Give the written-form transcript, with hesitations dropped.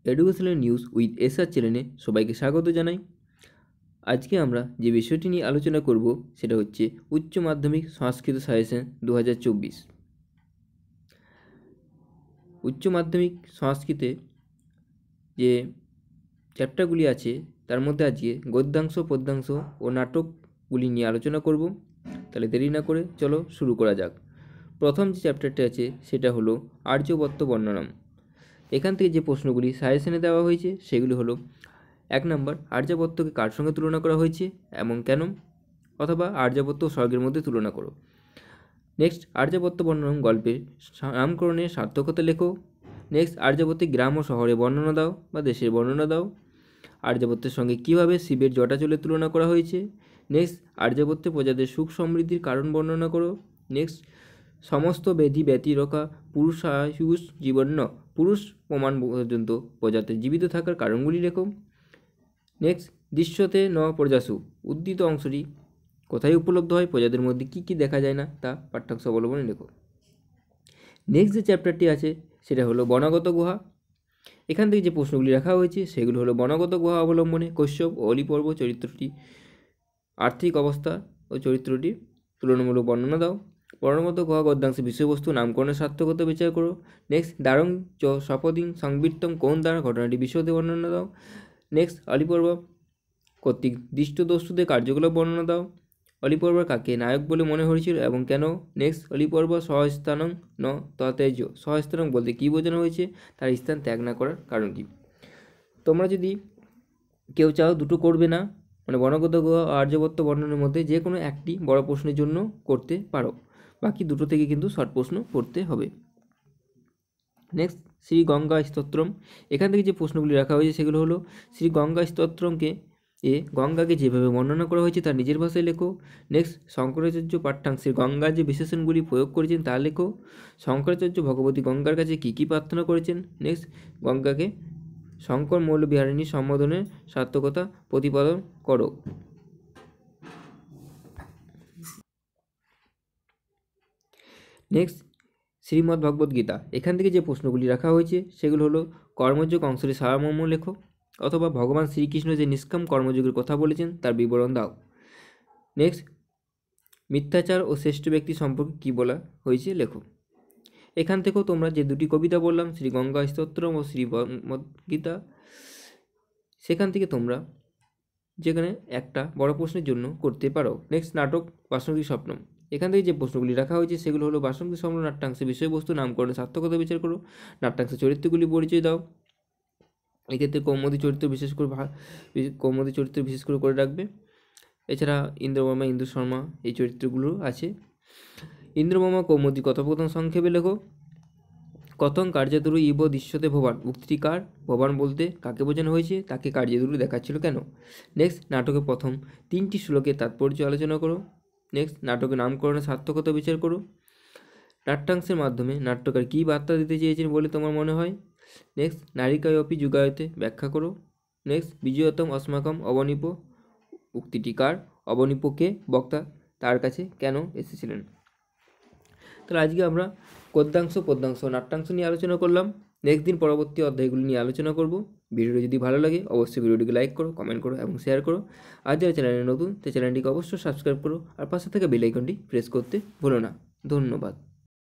Educational news with SR চ্যানেলে সবাইকে স্বাগত জানাই। আজকে আমরা যে বিষয়টি নিয়ে আলোচনা করব সেটা হচ্ছে উচ্চ মাধ্যমিক সংস্কৃত সাজেশন 2024। উচ্চ মাধ্যমিক সংস্কৃতে যে চ্যাপ্টারগুলি আছে তার মধ্যে আজকে গদ্যাংশ, পদ্যাংশ ও নাটকগুলি নিয়ে আলোচনা করব। তাহলে দেরি না করে চলো শুরু করা যাক। প্রথম যে চ্যাপ্টারটি আছে সেটা হলো আর্যবর্ত বর্ণনম। এখান থেকে যে প্রশ্নগুলি সাজেশনে দেওয়া হয়েছে সেগুলি হলো 1 নম্বর, আর্যাবর্তকে কার সঙ্গে তুলনা করা হয়েছে এবং কেন, অথবা আর্যাবর্ত ও স্বর্গের মধ্যে তুলনা করো। নেক্সট, আর্যাবর্ত বর্ণনম গল্পের নামকরণের সার্থকতা লেখো। নেক্সট, আর্যাবর্তে গ্রাম ও শহরে বর্ণনা দাও বা দেশের বর্ণনা দাও। আর্যাবর্তের সঙ্গে কীভাবে শিবের জটাচলের তুলনা করা হয়েছে। নেক্সট, আর্যাবর্তে প্রজাদের সুখ সমৃদ্ধির কারণ বর্ণনা করো। নেক্সট, সমস্ত ব্যাধি ব্যতিরকা পুরুষায়ুষ জীবন্য, পুরুষ প্রমাণ পর্যন্ত প্রজাতে জীবিত থাকার কারণগুলি লেখো। নেক্সট, দৃশ্যতে ন প্রজাসু, উদ্ধৃত অংশটি কোথায় উপলব্ধ হয়, প্রজাদের মধ্যে কী কী দেখা যায় না তা পাঠ্যাংশ অবলম্বনে লেখো। নেক্সট যে চ্যাপ্টারটি আছে সেটা হলো বনাগত গুহা। এখান থেকে যে প্রশ্নগুলি রাখা হয়েছে সেগুলো হলো বনাগত গুহা অবলম্বনে কশ্যপ ও অলিপর্ব চরিত্রটি আর্থিক অবস্থা ও চরিত্রটি তুলনামূলক বর্ণনা দাও। বর্ণগত গুহা গদ্যাংশের বিষয়বস্তু নামকরণের সার্থকতা বিচার করো। নেক্সট, দারং চ সপদিং সংবৃত্তম কোন দ্বারা ঘটনাটি বিশদে বর্ণনা দাও। নেক্সট, অলিপর্ব কর্তৃক দৃষ্টদস্যুদের কার্যকলাপ বর্ণনা দাও। অলিপর্ব কাকে নায়ক বলে মনে হয়েছিল এবং কেন। নেক্সট, অলিপর্ব সহস্থানং ন ততেজ, সহস্থানং বলতে কী বোঝানো হয়েছে, তার স্থান ত্যাগ না করার কারণ কী। তোমরা যদি কেউ চাও দুটো করবে না, মানে বনগত গুহা ও আর্যবর্ত বর্ণনের মধ্যে যে কোনো একটি বড় প্রশ্নের জন্য করতে পারো, বাকি দুটো থেকে কিন্তু শর্ট প্রশ্ন করতে হবে। নেক্সট, শ্রী গঙ্গা স্তোত্রম। এখান থেকে যে প্রশ্নগুলি রাখা হয়েছে সেগুলো হলো শ্রী গঙ্গা স্তোত্রমকে গঙ্গাকে যেভাবে বর্ণনা করা হয়েছে তার নিজের ভাষায় লেখো। নেক্সট, শঙ্করাচার্য পাঠ্যাংশে গঙ্গার যে বিশেষণগুলি প্রয়োগ করেছেন তা লেখো। শঙ্করাচার্য ভগবতী গঙ্গার কাছে কী কী প্রার্থনা করেছেন। নেক্সট, গঙ্গাকে শঙ্কর মৌলবিহারিণী সম্বোধনের সার্থকতা প্রতিপাদন করো। নেক্সট, শ্রীমদ্ ভগবদ গীতা। এখান থেকে যে প্রশ্নগুলি রাখা হয়েছে সেগুলো হলো কর্মযোগ অংশের সারমর্ম লেখো, অথবা ভগবান শ্রীকৃষ্ণ যে নিষ্কাম কর্মযোগের কথা বলেছেন তার বিবরণ দাও। নেক্সট, মিথ্যাচার ও শ্রেষ্ঠ ব্যক্তি সম্পর্কে কী বলা হয়েছে লেখো। এখান থেকেও তোমরা যে দুটি কবিতা বললাম, শ্রী গঙ্গা স্তোত্রম ও শ্রীমদ্ গীতা, সেখান থেকে তোমরা যেখানে একটা বড় প্রশ্নের জন্য করতে পারো। নেক্সট, নাটক বাসন্তী স্বপ্নম। এখান থেকে যে প্রশ্নগুলি রাখা হয়েছে সেগুলো হলো বাসন্তী স্বপ্ন নাট্যাংশের বিষয়বস্তু নামকরণের সার্থকতা বিচার করো। নাট্যাংশের চরিত্রগুলি পরিচয় দাও। এক্ষেত্রে কৌমুদী চরিত্র বিশেষ করে করে রাখবে। এছাড়া ইন্দ্রবর্মা, ইন্দু শর্মা এই চরিত্রগুলো আছে। ইন্দ্রবর্মা কৌমুদী কথোপকথন সংক্ষেপে লেখো। কথং কার্যদুরু ইব দৃশ্যতে ভবান, উক্তিটি কার, ভবান বলতে কাকে বোঝানো হয়েছে, তাকে কার্যদুরু দেখাচ্ছিল কেন। নেক্সট, নাটকের প্রথম 3টি শ্লোকের তাৎপর্য আলোচনা করো। নেক্সট, নাটকের নামকরণের সার্থকতা বিচার করো। নাট্যাংশের মাধ্যমে নাট্যকার কী বার্তা দিতে চেয়েছেন বলে তোমার মনে হয়। নেক্সট, নারিকায়পি যুগায়তে ব্যাখ্যা করো। নেক্সট, বিজয়তম অস্মাকম অবনিপ, উক্তিটি কার, অবনিপকে বক্তা তার কাছে কেন এসেছিলেন। তাহলে আজকে আমরা গদ্যাংশ, পদ্যাংশ, নাট্যাংশ নিয়ে আলোচনা করলাম। নেক্সট দিন পরবর্তী অধ্যায়গুলি নিয়ে আলোচনা করব। ভিডিওটি যদি ভালো লাগে অবশ্যই ভিডিওটিকে লাইক করো, কমেন্ট করো এবং শেয়ার করো। আর যারা চ্যানেলে নতুন সেই চ্যানেলটিকে অবশ্যই সাবস্ক্রাইব করো আর পাশে থাকা বেল আইকনটি প্রেস করতে ভুলো না। ধন্যবাদ।